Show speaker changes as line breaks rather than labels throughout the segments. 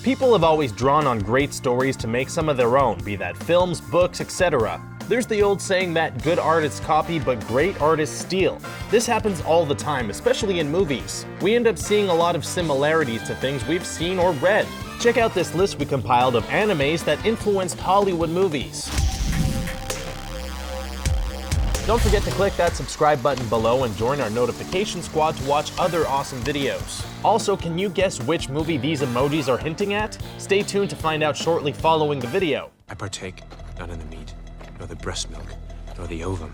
People have always drawn on great stories to make some of their own, be that films, books, etc. There's the old saying that good artists copy, but great artists steal. This happens all the time, especially in movies. We end up seeing a lot of similarities to things we've seen or read. Check out this list we compiled of animes that influenced Hollywood movies. Don't forget to click that subscribe button below and join our notification squad to watch other awesome videos. Also, can you guess which movie these emojis are hinting at? Stay tuned to find out shortly following the video.
I partake not in the meat, nor the breast milk, nor the ovum.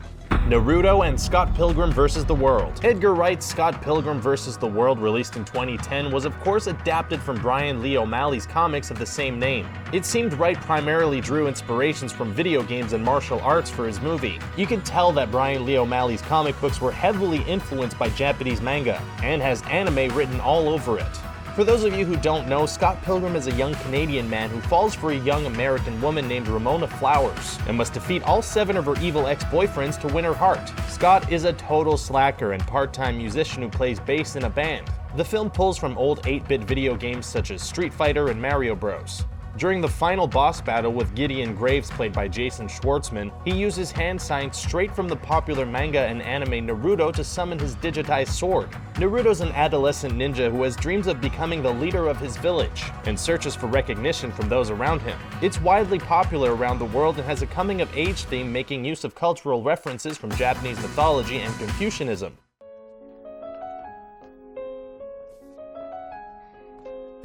Naruto and Scott Pilgrim vs. the World. Edgar Wright's Scott Pilgrim vs. the World, released in 2010, was of course adapted from Brian Lee O'Malley's comics of the same name. It seemed Wright primarily drew inspirations from video games and martial arts for his movie. You can tell that Brian Lee O'Malley's comic books were heavily influenced by Japanese manga, and has anime written all over it. For those of you who don't know, Scott Pilgrim is a young Canadian man who falls for a young American woman named Ramona Flowers, and must defeat all 7 of her evil ex-boyfriends to win her heart. Scott is a total slacker and part-time musician who plays bass in a band. The film pulls from old 8-bit video games such as Street Fighter and Mario Bros. During the final boss battle with Gideon Graves, played by Jason Schwartzman, he uses hand signs straight from the popular manga and anime Naruto to summon his digitized sword. Naruto's an adolescent ninja who has dreams of becoming the leader of his village, and searches for recognition from those around him. It's widely popular around the world and has a coming-of-age theme, making use of cultural references from Japanese mythology and Confucianism.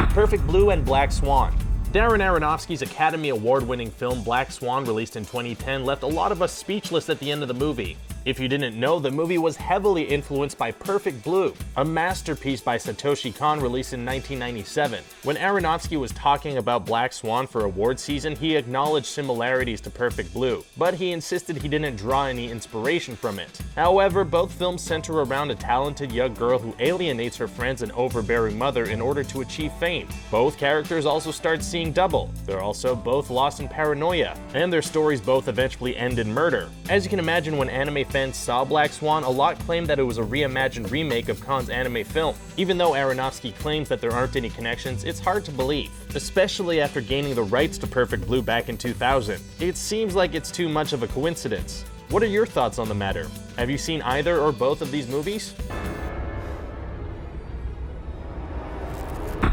Perfect Blue and Black Swan. Darren Aronofsky's Academy Award-winning film Black Swan, released in 2010, left a lot of us speechless at the end of the movie. If you didn't know, the movie was heavily influenced by Perfect Blue, a masterpiece by Satoshi Kon released in 1997. When Aronofsky was talking about Black Swan for award season, he acknowledged similarities to Perfect Blue, but he insisted he didn't draw any inspiration from it. However, both films center around a talented young girl who alienates her friends and overbearing mother in order to achieve fame. Both characters also start seeing double. They're also both lost in paranoia, and their stories both eventually end in murder. As you can imagine, when anime fans saw Black Swan, a lot claimed that it was a reimagined remake of Kon's anime film. Even though Aronofsky claims that there aren't any connections, it's hard to believe, especially after gaining the rights to Perfect Blue back in 2000. It seems like it's too much of a coincidence. What are your thoughts on the matter? Have you seen either or both of these movies?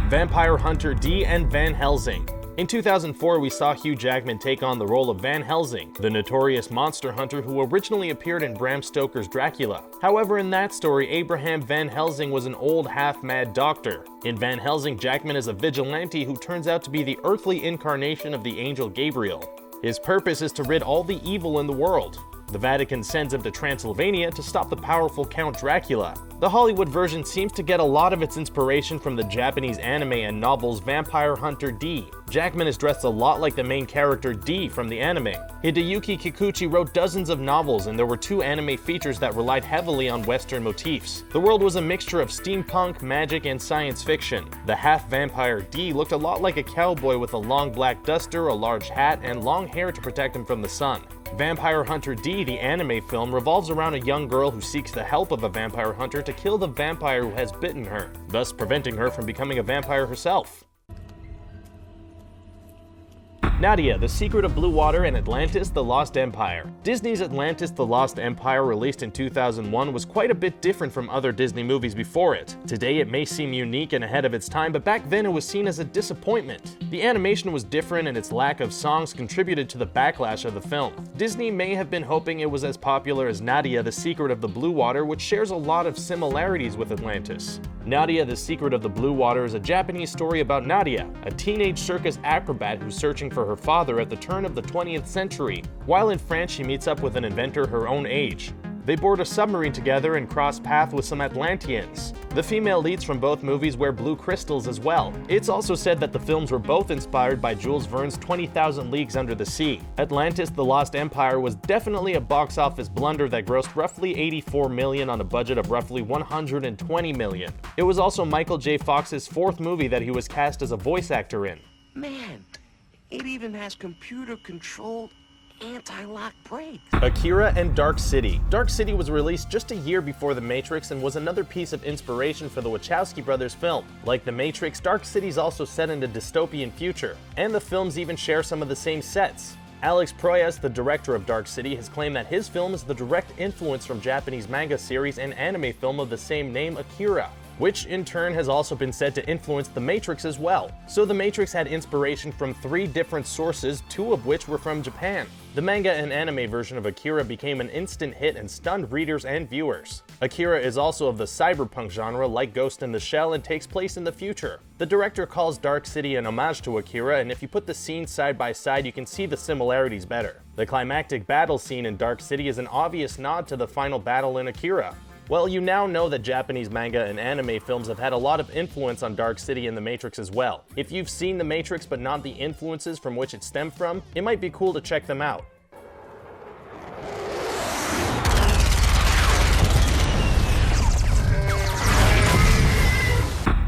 Vampire Hunter D and Van Helsing. In 2004, we saw Hugh Jackman take on the role of Van Helsing, the notorious monster hunter who originally appeared in Bram Stoker's Dracula. However, in that story, Abraham Van Helsing was an old half-mad doctor. In Van Helsing, Jackman is a vigilante who turns out to be the earthly incarnation of the angel Gabriel. His purpose is to rid all the evil in the world. The Vatican sends him to Transylvania to stop the powerful Count Dracula. The Hollywood version seems to get a lot of its inspiration from the Japanese anime and novels Vampire Hunter D. Jackman is dressed a lot like the main character D from the anime. Hideyuki Kikuchi wrote dozens of novels, and there were 2 anime features that relied heavily on Western motifs. The world was a mixture of steampunk, magic, and science fiction. The half-vampire D looked a lot like a cowboy with a long black duster, a large hat, and long hair to protect him from the sun. Vampire Hunter D, the anime film, revolves around a young girl who seeks the help of a vampire hunter to kill the vampire who has bitten her, thus preventing her from becoming a vampire herself. Nadia, The Secret of Blue Water, and Atlantis, The Lost Empire. Disney's Atlantis, The Lost Empire, released in 2001, was quite a bit different from other Disney movies before it. Today it may seem unique and ahead of its time, but back then it was seen as a disappointment. The animation was different and its lack of songs contributed to the backlash of the film. Disney may have been hoping it was as popular as Nadia, The Secret of the Blue Water, which shares a lot of similarities with Atlantis. Nadia, The Secret of the Blue Water is a Japanese story about Nadia, a teenage circus acrobat who's searching for her father at the turn of the 20th century. While in France, she meets up with an inventor her own age. They board a submarine together and cross paths with some Atlanteans. The female leads from both movies wear blue crystals as well. It's also said that the films were both inspired by Jules Verne's 20,000 Leagues Under the Sea. Atlantis, The Lost Empire was definitely a box office blunder that grossed roughly $84 million on a budget of roughly $120 million. It was also Michael J. Fox's 4th movie that he was cast as a voice actor in.
Man, it even has computer-controlled anti-lock brakes.
Akira and Dark City. Dark City was released just a year before The Matrix and was another piece of inspiration for the Wachowski brothers' film. Like The Matrix, Dark City is also set in a dystopian future, and the films even share some of the same sets. Alex Proyas, the director of Dark City, has claimed that his film is the direct influence from Japanese manga series and anime film of the same name, Akira, which in turn has also been said to influence The Matrix as well. So The Matrix had inspiration from 3 different sources, 2 of which were from Japan. The manga and anime version of Akira became an instant hit and stunned readers and viewers. Akira is also of the cyberpunk genre like Ghost in the Shell and takes place in the future. The director calls Dark City an homage to Akira, and if you put the scenes side by side you can see the similarities better. The climactic battle scene in Dark City is an obvious nod to the final battle in Akira. Well, you now know that Japanese manga and anime films have had a lot of influence on Dark City and The Matrix as well. If you've seen The Matrix but not the influences from which it stemmed from, it might be cool to check them out.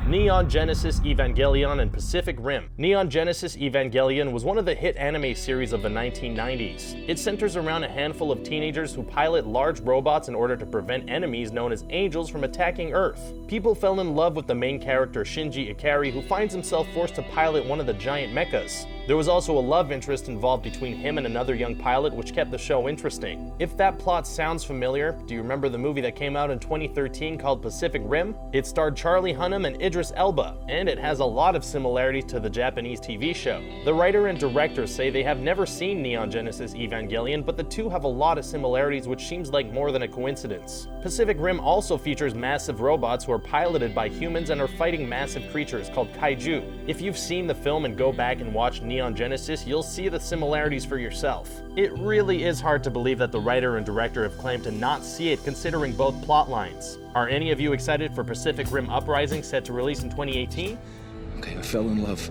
Neon Genesis Evangelion and Pacific Rim. Neon Genesis Evangelion was one of the hit anime series of the 1990s. It centers around a handful of teenagers who pilot large robots in order to prevent enemies known as angels from attacking Earth. People fell in love with the main character Shinji Ikari, who finds himself forced to pilot one of the giant mechas. There was also a love interest involved between him and another young pilot, which kept the show interesting. If that plot sounds familiar, do you remember the movie that came out in 2013 called Pacific Rim? It starred Charlie Hunnam and Idris Elba, and it has a lot of similarities to the Japanese TV show. The writer and director say they have never seen Neon Genesis Evangelion, but the two have a lot of similarities, which seems like more than a coincidence. Pacific Rim also features massive robots who are piloted by humans and are fighting massive creatures called kaiju. If you've seen the film and go back and watch Neon Genesis, you'll see the similarities for yourself. It really is hard to believe that the writer and director have claimed to not see it, considering both plot lines. Are any of you excited for Pacific Rim Uprising, set to release in 2018?
Okay, I fell in love.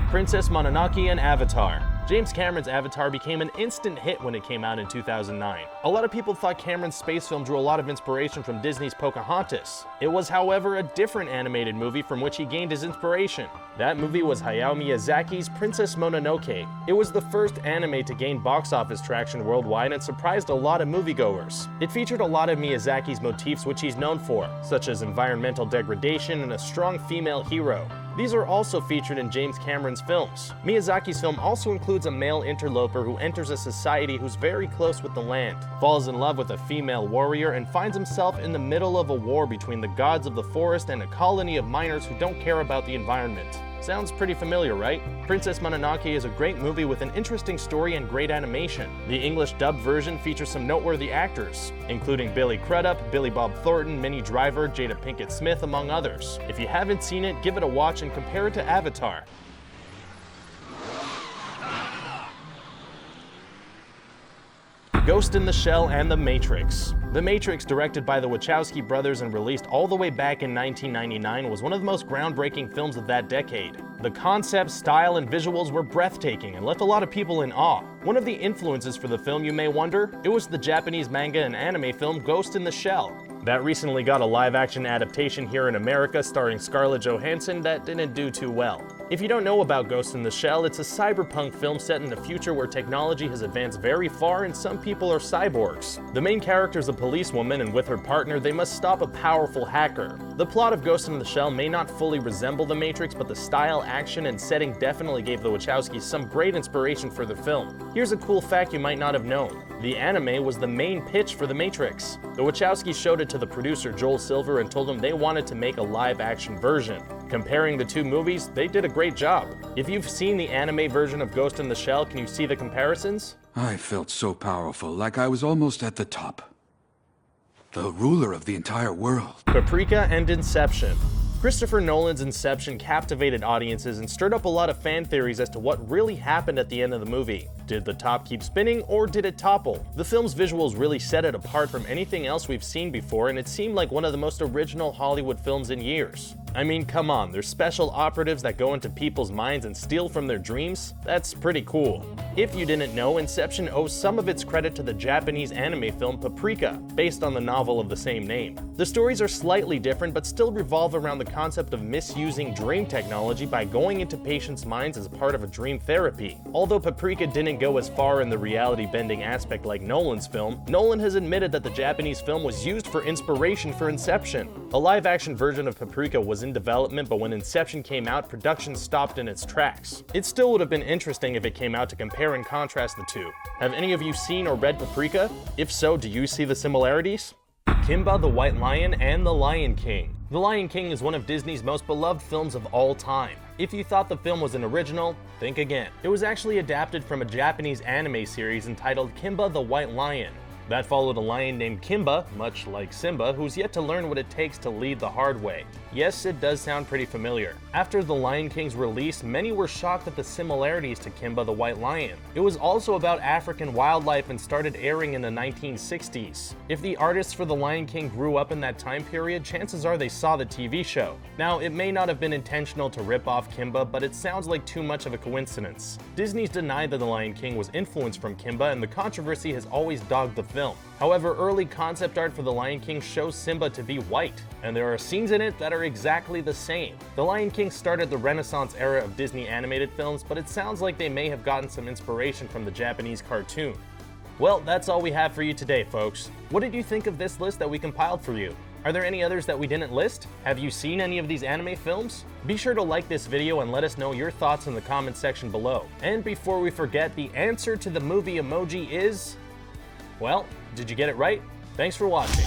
Princess Mononoke and Avatar. James Cameron's Avatar became an instant hit when it came out in 2009. A lot of people thought Cameron's space film drew a lot of inspiration from Disney's Pocahontas. It was, however, a different animated movie from which he gained his inspiration. That movie was Hayao Miyazaki's Princess Mononoke. It was the first anime to gain box office traction worldwide and surprised a lot of moviegoers. It featured a lot of Miyazaki's motifs which he's known for, such as environmental degradation and a strong female hero. These are also featured in James Cameron's films. Miyazaki's film also includes a male interloper who enters a society who's very close with the land, falls in love with a female warrior, and finds himself in the middle of a war between the gods of the forest and a colony of miners who don't care about the environment. Sounds pretty familiar, right? Princess Mononoke is a great movie with an interesting story and great animation. The English dubbed version features some noteworthy actors, including Billy Crudup, Billy Bob Thornton, Minnie Driver, Jada Pinkett Smith, among others. If you haven't seen it, give it a watch and compare it to Avatar. Ghost in the Shell and The Matrix. The Matrix, directed by the Wachowski brothers and released all the way back in 1999, was one of the most groundbreaking films of that decade. The concept, style, and visuals were breathtaking and left a lot of people in awe. One of the influences for the film, you may wonder, it was the Japanese manga and anime film Ghost in the Shell. That recently got a live-action adaptation here in America starring Scarlett Johansson that didn't do too well. If you don't know about Ghost in the Shell, it's a cyberpunk film set in a future where technology has advanced very far and some people are cyborgs. The main character is a policewoman, and with her partner, they must stop a powerful hacker. The plot of Ghost in the Shell may not fully resemble The Matrix, but the style, action, and setting definitely gave the Wachowskis some great inspiration for the film. Here's a cool fact you might not have known. The anime was the main pitch for The Matrix. The Wachowskis showed it to the producer Joel Silver and told him they wanted to make a live-action version. Comparing the two movies, they did a great job. If you've seen the anime version of Ghost in the Shell, can you see the comparisons?
I felt so powerful, like I was almost at the top. The ruler of the entire world.
Paprika and Inception. Christopher Nolan's Inception captivated audiences and stirred up a lot of fan theories as to what really happened at the end of the movie. Did the top keep spinning, or did it topple? The film's visuals really set it apart from anything else we've seen before, and it seemed like one of the most original Hollywood films in years. I mean, come on, there's special operatives that go into people's minds and steal from their dreams? That's pretty cool. If you didn't know, Inception owes some of its credit to the Japanese anime film Paprika, based on the novel of the same name. The stories are slightly different, but still revolve around the concept of misusing dream technology by going into patients' minds as part of a dream therapy. Although Paprika didn't didn't go as far in the reality-bending aspect like Nolan's film, Nolan has admitted that the Japanese film was used for inspiration for Inception. A live-action version of Paprika was in development, but when Inception came out, production stopped in its tracks. It still would have been interesting if it came out to compare and contrast the two. Have any of you seen or read Paprika? If so, do you see the similarities? Kimba the White Lion and The Lion King. The Lion King is one of Disney's most beloved films of all time. If you thought the film was an original, think again. It was actually adapted from a Japanese anime series entitled Kimba the White Lion. That followed a lion named Kimba, much like Simba, who's yet to learn what it takes to lead the hard way. Yes, it does sound pretty familiar. After The Lion King's release, many were shocked at the similarities to Kimba the White Lion. It was also about African wildlife and started airing in the 1960s. If the artists for The Lion King grew up in that time period, chances are they saw the TV show. Now, it may not have been intentional to rip off Kimba, but it sounds like too much of a coincidence. Disney's denied that The Lion King was influenced from Kimba, and the controversy has always dogged the film. However, early concept art for The Lion King shows Simba to be white, and there are scenes in it that are exactly the same. The Lion King started the Renaissance era of Disney animated films, but it sounds like they may have gotten some inspiration from the Japanese cartoon. Well, that's all we have for you today, folks. What did you think of this list that we compiled for you? Are there any others that we didn't list? Have you seen any of these anime films? Be sure to like this video and let us know your thoughts in the comment section below. And before we forget, the answer to the movie emoji is... well, did you get it right? Thanks for watching.